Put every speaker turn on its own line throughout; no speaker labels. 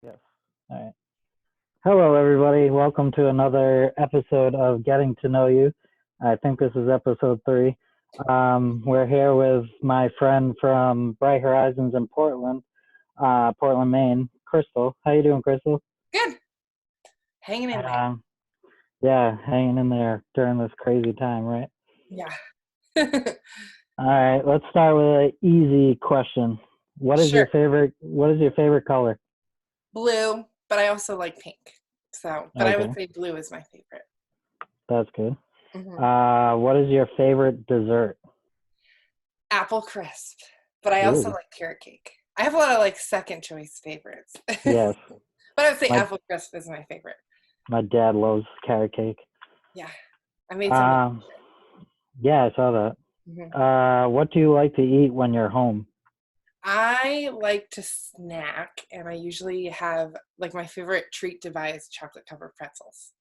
Yes. All right. Hello, everybody. Welcome to another episode of Getting to Know You. I think this is episode 3. We're here with my friend from Bright Horizons in Portland, Portland, Maine, Cristel. How you doing, Cristel?
Good. Hanging in there.
Yeah, hanging in there during this crazy time, right?
Yeah.
All right. Let's start with an easy question. What is
Sure.
your favorite? What is your favorite color?
Blue, but I also like pink. But I would
Okay,
say blue is my favorite.
that's good.
hmm
What is your favorite dessert?
Apple crisp, but I also
Ooh,
like carrot cake. I have a lot of like second choice favorites.
yes.
But I would say
My
apple crisp is my favorite.
my dad loves carrot cake.
Yeah. I made some.
Um, yeah, I saw
hmm
that. What do you like to eat when you're home?
I like to snack, and I usually have like my favorite treat to buy is chocolate covered pretzels.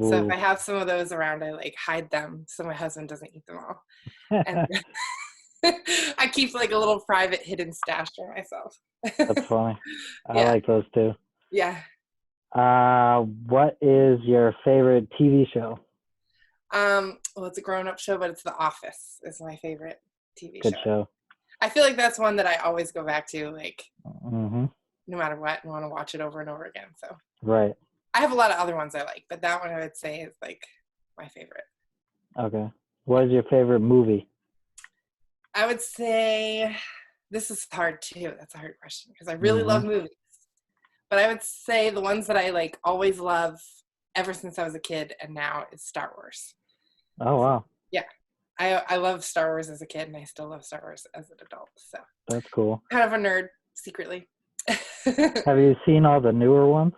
So if I
Ooh,
have some of those around, I like hide them so my husband doesn't eat them all. And
that's
I keep like a little private hidden stash for myself.
funny. I
Yeah,
like those too.
yeah.
What is your favorite TV show?
Well, it's a grown-up show, but it's The Office is my favorite TV
Good
show.
show.
I feel like that's one that I always go back to, like
Mm-hmm.
no matter what, and want to watch it over and over again. So
Right.
I have a lot of other ones I like, but that one I would say is like my favorite.
Okay.
Yeah,
What is your favorite movie?
I would say this is hard too. That's a hard question because I really
Mm-hmm.
love movies. But I would say the ones that I like always love ever since I was a kid and now is Star Wars.
Oh
So,
wow,
yeah, I loved Star Wars as a kid and I still love Star Wars as an adult. So
that's cool.
kind of a nerd secretly.
Have you seen all the newer ones?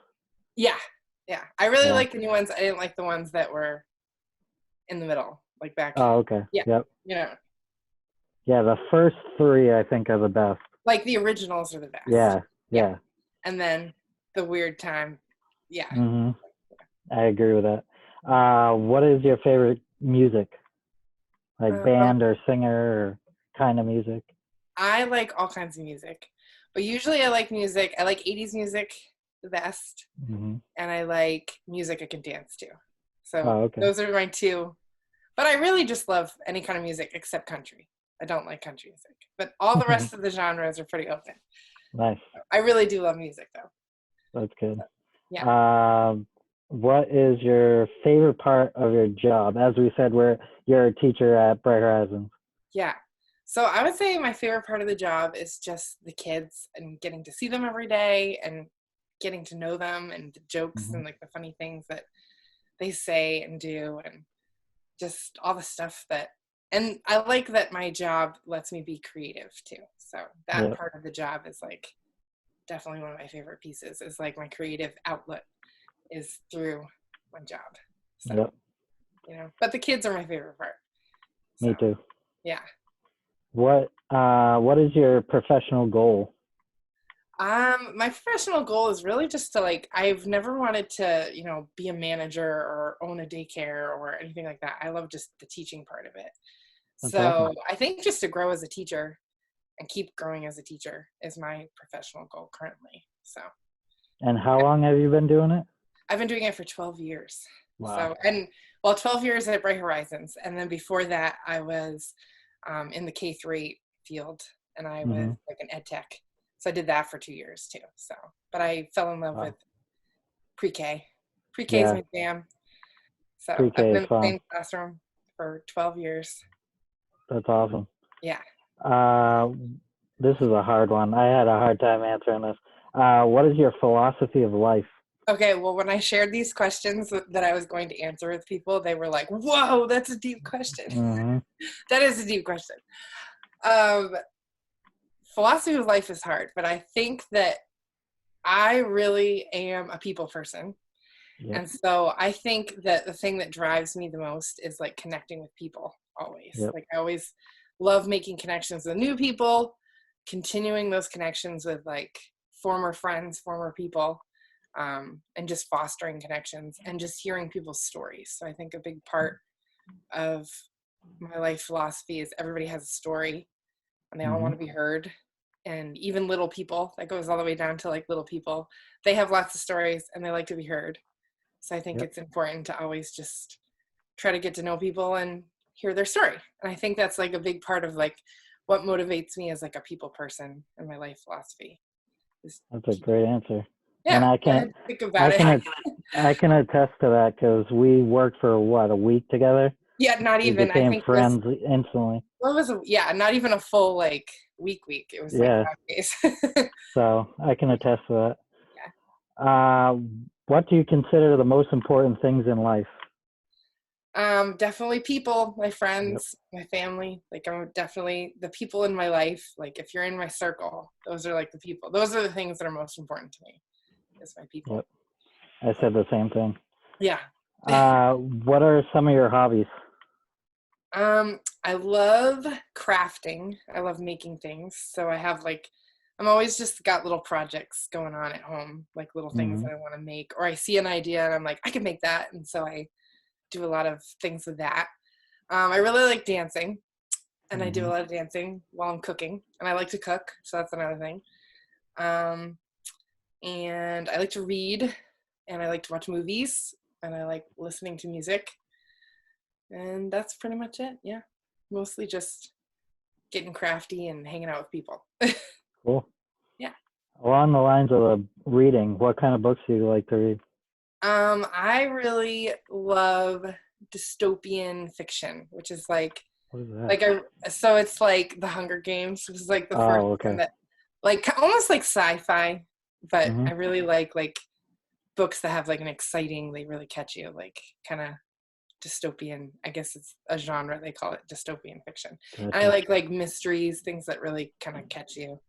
Yeah, yeah. I really
Yeah.
like the new ones. I didn't like the ones that were in the middle, like back.
Oh, okay.
Yeah,
Yep.
you know,
Yeah, the first 3 I think are the best.
like the originals are the best.
Yeah.
Yeah,
Yeah.
and then the weird time. Yeah.
Mm-hmm. I agree with that. What is your favorite music? Like
Um,
band or singer or kind of music?
I like all kinds of music, but usually I like music. I like 80s music the best,
Hmm.
and I like music I can dance to. So
Oh, okay.
those are my two. But I really just love any kind of music except country. I don't like country music, but all the rest of the genres are pretty open.
Nice.
I really do love music though.
That's good.
Yeah.
Um, what is your favorite part of your job? As we said, you're a teacher at Bright Horizons.
Yeah. So I would say my favorite part of the job is just the kids and getting to see them every day and getting to know them and the jokes
Hmm.
and like the funny things that they say and do and just all the stuff that and I like that my job lets me be creative too. So that
Yep.
part of the job is like definitely one of my favorite pieces is like my creative outlet is through my job. So,
Yep.
but the kids are my favorite part. So,
Me too.
yeah.
What is your professional goal?
My professional goal is really just to like, I've never wanted to, be a manager or own a daycare or anything like that. I love just the teaching part of it.
That's
So
awesome.
I think just to grow as a teacher and keep growing as a teacher is my professional goal currently. So
And how
yeah,
long have you been doing it?
I've been doing it for 12 years.
Wow.
So, and well, 12 years at Bright Horizons. And then before that, I was in the K-3 field and I was
Hmm.
like an ed tech. So I did that for 2 years too. So, but I fell in love with
Wow.
pre-K. Pre-K is
Yeah.
my jam. So I've
Pre-K
been
is
in the
fun.
same classroom for 12 years.
That's awesome.
Yeah.
Uh, this is a hard one. I had a hard time answering this. What is your philosophy of life?
Okay, well, when I shared these questions that I was going to answer with people, they were like, whoa, that's a deep question.
Hmm.
That is a deep question. Um, Philosophy of life is hard, but I think that I really am a people person.
Yep.
And so I think that the thing that drives me the most is like connecting with people always.
Yep.
Like I always love making connections with new people, continuing those connections with like former friends, former people, and just fostering connections and just hearing people's stories. So I think a big part of my life philosophy is everybody has a story and they all want
Hmm.
to be heard and even little people, that goes all the way down to like little people, they have lots of stories and they like to be heard. So I think
Yep.
it's important to always just try to get to know people and hear their story. And I think that's like a big part of like what motivates me as like a people person in my life philosophy.
That's a great answer. And
Yeah, I had to think about
I
it.
can, I can attest to that because we worked for what, a week together.
Yeah, not
We
even. I
became
think it was
friends instantly.
what was it? Yeah, not even a full like week. It was like
Yeah.
5 days.
So I can attest to that.
Yeah.
What do you consider the most important things in life?
Definitely people, my
Yep.
friends, my family. Like I'm definitely the people in my life. Like if you're in my circle, those are like the people. Those are the things that are most important to me. Is my people.
Yep. I said the same thing.
Yeah.
What are some of your hobbies?
I love crafting. I love making things. So I have like, I'm always just got little projects going on at home, like little things
Hmm.
that I want to make, or I see an idea and I'm like, I can make that. And so I do a lot of things with that. I really like dancing, and I do a
Hmm.
lot of dancing while I'm cooking, and I like to cook. So that's another thing. Um, and I like to read, and I like to watch movies, and I like listening to music. And that's pretty much it. Yeah. Mostly just getting crafty and hanging out with people.
Cool.
Yeah.
Along the lines of reading, what kind of books do you like to read?
I really love dystopian fiction, which is
What is that?
like so it's like The Hunger Games. This is like the first
Oh,
one
okay.
that like almost like sci-fi, but
Hmm.
I really like books that have like an exciting, they really catch you, like kind of dystopian. I guess it's a genre, they call it dystopian fiction. And I
Gotcha.
like mysteries, things that really kind of catch you,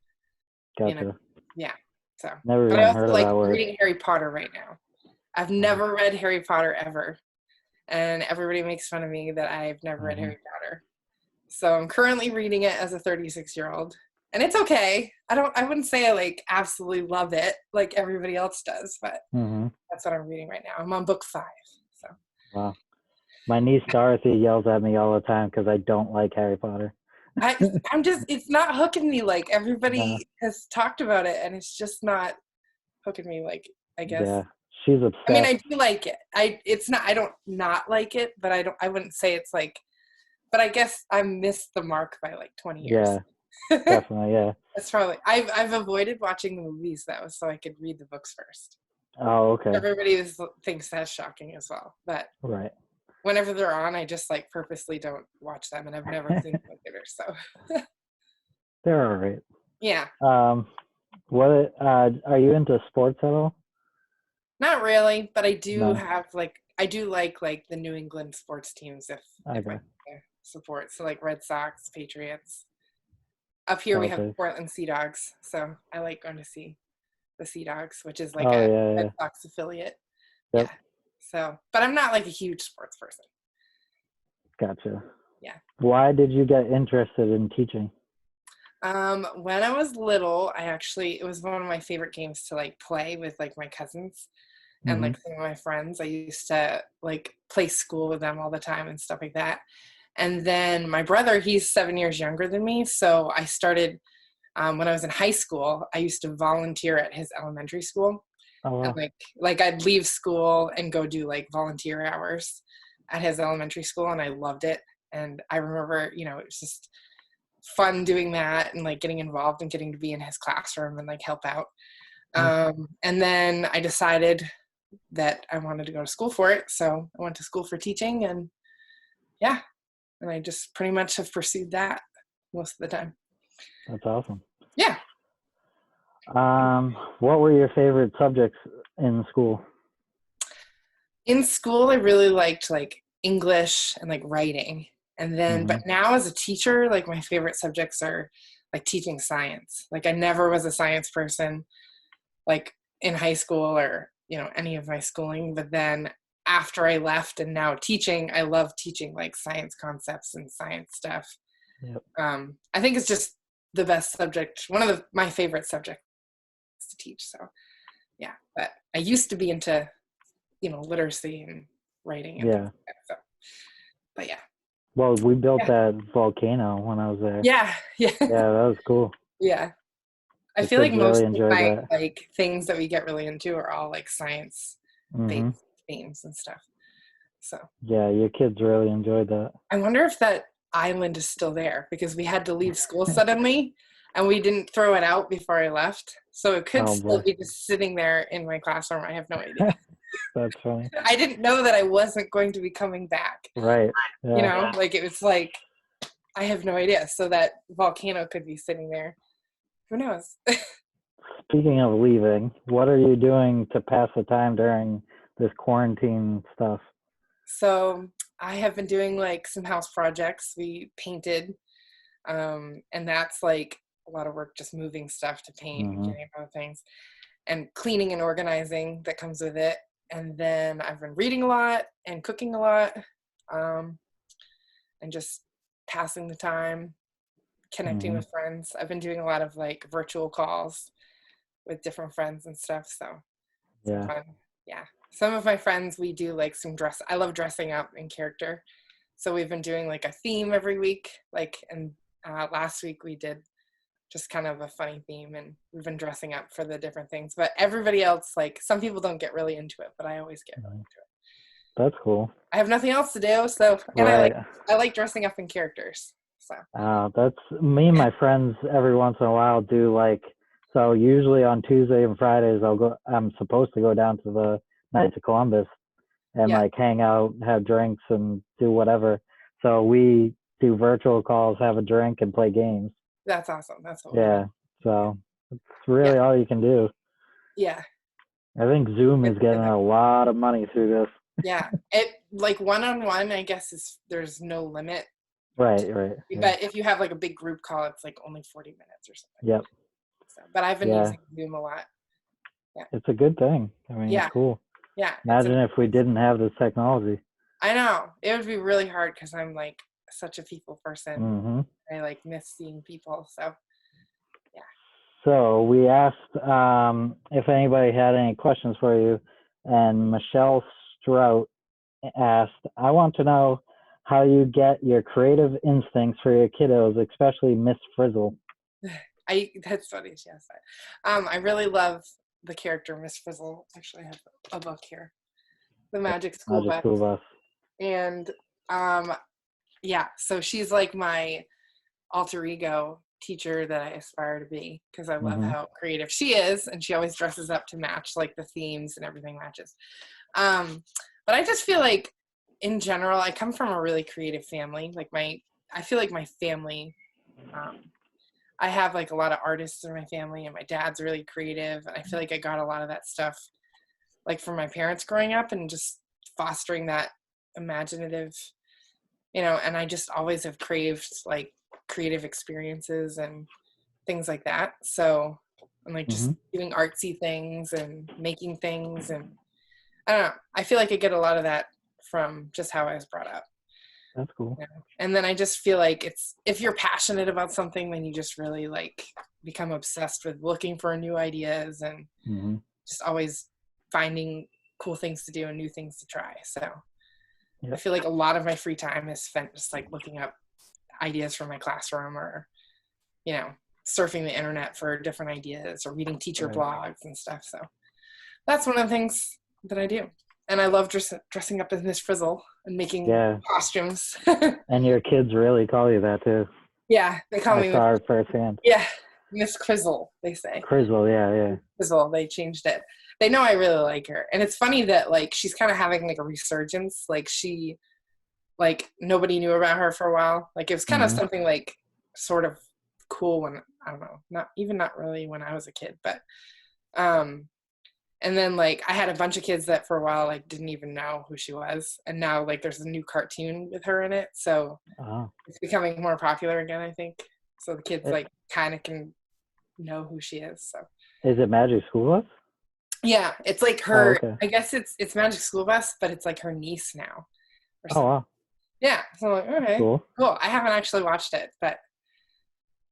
you know.
Gotcha.
Yeah. So,
Never
but I
even
also
heard of
like
that word.
reading Harry Potter right now. I've
Oh.
never read Harry Potter ever, and everybody makes fun of me that I've never read
Hmm.
Harry Potter. So I'm currently reading it as a 36-year-old, and it's okay. I wouldn't say I like absolutely love it like everybody else does, but
Hmm.
that's what I'm reading right now. I'm on book 5. So
Wow. My niece Dorothy yells at me all the time because I don't like Harry Potter.
I I'm just it's not hooking me like
No.
everybody has talked about it, and it's just not hooking me like I guess.
Yeah. She's
I mean, I
obsessed.
do like it. It's not I don't not like it, but I wouldn't say it's like but I guess I missed the mark by like 20 years.
Yeah, definitely. Yeah.
That's probably I've avoided watching the movies though, so I could read the books first.
Oh, okay.
Thinks that's shocking as well. But
Right.
whenever they're on, I just like purposely don't watch them, and I've never seen them in theater. So
They're all right.
yeah,
Um, what are you into sports at all?
not really, but I do
No.
have I do like the New England sports teams if I
Okay.
support. So like Red Sox, Patriots. Up here we have
Celtics.
Portland Sea Dogs, so I like going to see the Sea Dogs, which is like
Oh
a
yeah,
Red
yeah.
Sox affiliate.
Yep.
Yeah. So, but I'm not like a huge sports person.
Gotcha.
Yeah.
Why did you get interested in teaching?
When I was little, it was one of my favorite games to like play with like my cousins and
Hmm.
like some of my friends. I used to like play school with them all the time and stuff like that. And then my brother, he's 7 years younger than me. So I started when I was in high school, I used to volunteer at his elementary school.
Oh
And
wow.
like I'd leave school and go do like volunteer hours at his elementary school, and I loved it. And I remember, it was just fun doing that and like getting involved and getting to be in his classroom and like help out.
Nice.
And then I decided that I wanted to go to school for it, so I went to school for teaching, and yeah, and I just pretty much have pursued that most of the time.
That's awesome.
Yeah.
What were your favorite subjects in school?
In school, I really liked like English and like writing. And then,
Hmm.
but now as a teacher, like my favorite subjects are like teaching science. Like I never was a science person, like in high school or, any of my schooling. But then after I left and now teaching, I love teaching like science concepts and science stuff.
Yep.
I think it's just the best subject, one of my favorite subjects to teach. So yeah, but I used to be into literacy and writing and things
Yeah.
like that. So, but yeah,
Well, we built
yeah,
that volcano when I was there.
yeah, yeah,
Yeah, that was cool.
yeah. I
The
feel like
kids really
most of
enjoyed
my
that.
like things that we get really into are all like science
Hmm.
based themes and stuff. So
Yeah, your kids really enjoyed that.
I wonder if that island is still there because we had to leave school suddenly and we didn't throw it out before I left. So it could
Oh
still
boy,
be just sitting there in my classroom. I have no idea.
that's funny.
I didn't know that I wasn't going to be coming back.
Right.
You
Yeah.
know, like it was like, I have no idea. So that volcano could be sitting there. Who knows?
Speaking of leaving, what are you doing to pass the time during this quarantine stuff?
So I have been doing like some house projects. We painted, and that's like a lot of work just moving stuff to paint and
Hmm.
getting other things and cleaning and organizing that comes with it. And then I've been reading a lot and cooking a lot, um, and just passing the time, connecting
Hmm.
with friends. I've been doing a lot of like virtual calls with different friends and stuff. So it's been
Yeah.
fun. Yeah. Some of my friends, we do like some dress. I love dressing up in character. So we've been doing like a theme every week. Like, and last week we did just kind of a funny theme and we've been dressing up for the different things. But everybody else, like some people don't get really into it, but I always get really into it.
That's cool.
I have nothing else to do. So, and
Right.
I like dressing up in characters. So,
That's me and my friends every once in a while do like, so usually on Tuesday and Fridays I'm supposed to go down to the Knights of Columbus and
yeah,
like hang out, have drinks and do whatever. So we do virtual calls, have a drink and play games.
that's awesome. That's what we do.
Yeah. So it's
Yeah.
really all you can do.
Yeah.
I think Zoom
Good
is getting
together.
a lot of money through this.
Yeah. It like one-on-one, I guess is there's no limit.
Right, right. Yeah.
But if you have like a big group call, it's like only 40 minutes or something.
Yep.
So, but I've been
Yeah.
using Zoom a lot. Yeah.
It's a good thing. I mean, it's
Yeah.
cool.
Yeah.
Imagine if we didn't have this technology.
I know. It would be really hard because I'm like such a people person.
Hmm.
I like miss seeing people. So, yeah.
So we asked if anybody had any questions for you, and Michelle Strout asked, "I want to know how you get your creative instincts for your kiddos, especially Miss Frizzle."
That's funny. She asked that. I really love the character Miss Frizzle. Actually, I have a book here, The Magic School
Magic
Bus,
School Bus.
and um, yeah. So she's like my alter ego teacher that I aspire to be because I love
Hmm.
how creative she is, and she always dresses up to match like the themes and everything matches. Um, but I just feel like in general, I come from a really creative family. I feel like my family. Um, I have like a lot of artists in my family, and my dad's really creative. And I feel like I got a lot of that stuff like from my parents growing up and just fostering that imaginative, and I just always have craved like creative experiences and things like that. So I'm like
Hmm.
just doing artsy things and making things. And I don't know. I feel like I get a lot of that from just how I was brought up.
That's cool.
And then I just feel like if you're passionate about something, then you just really like become obsessed with looking for new ideas and
Hmm.
just always finding cool things to do and new things to try. So I
Yep.
feel like a lot of my free time is spent just like looking up ideas for my classroom or, you know, surfing the internet for different ideas or reading teacher
Right.
blogs and stuff. So that's one of the things that I do. And I love dressing up as Miss Frizzle and making
Yeah.
costumes.
And your kids really call you that too.
Yeah, they call
I
me Miss.
saw it firsthand.
Yeah, Miss Crizzle, they say.
Crizzle, yeah, yeah.
Crizzle, they changed it. They know I really like her. And it's funny that like she's kind of having like a resurgence. Like nobody knew about her for a while. Like it was kind of
Hmm.
something like sort of cool when I don't know, not really when I was a kid, but um and then like I had a bunch of kids that for a while like didn't even know who she was. And now like there's a new cartoon with her in it. So
Oh.
it's becoming more popular again, I think. So the kids
I-
like kind of can know who she is. So
Is it Magic School Bus?
yeah, it's like
Oh,
her.
okay.
I guess it's Magic School Bus, but it's like her niece now, or
Oh,
something.
wow.
Yeah, so I'm like,
That's
okay,
cool.
cool. I haven't actually watched it, but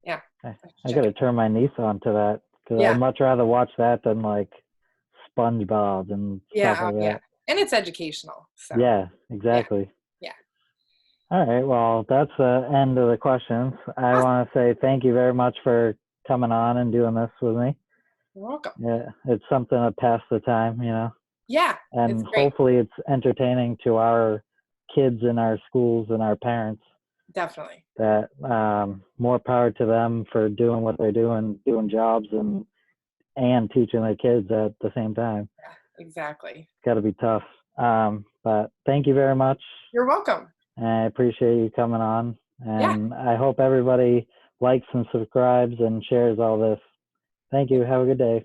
yeah, I should
I
check
gotta
it.
turn my niece on to that because I'd
Yeah,
much rather watch that than like SpongeBob and stuff
yeah,
like
yeah,
that.
and it's educational. So
Yeah,
yeah,
exactly.
yeah.
All right. Well, that's the end of the questions. I
Awesome.
want to say thank you very much for coming on and doing this with me.
You're welcome.
Yeah, it's something to pass the time, you know.
Yeah,
And
it's great.
hopefully it's entertaining to our kids in our schools and our parents.
Definitely.
That more power to them for doing what they're doing jobs and teaching their kids at the same time.
Yeah, exactly.
It's got to be tough. But thank you very much.
You're welcome.
I appreciate you coming on. And I hope everybody likes and subscribes and shares all this. Thank you. Have a good day.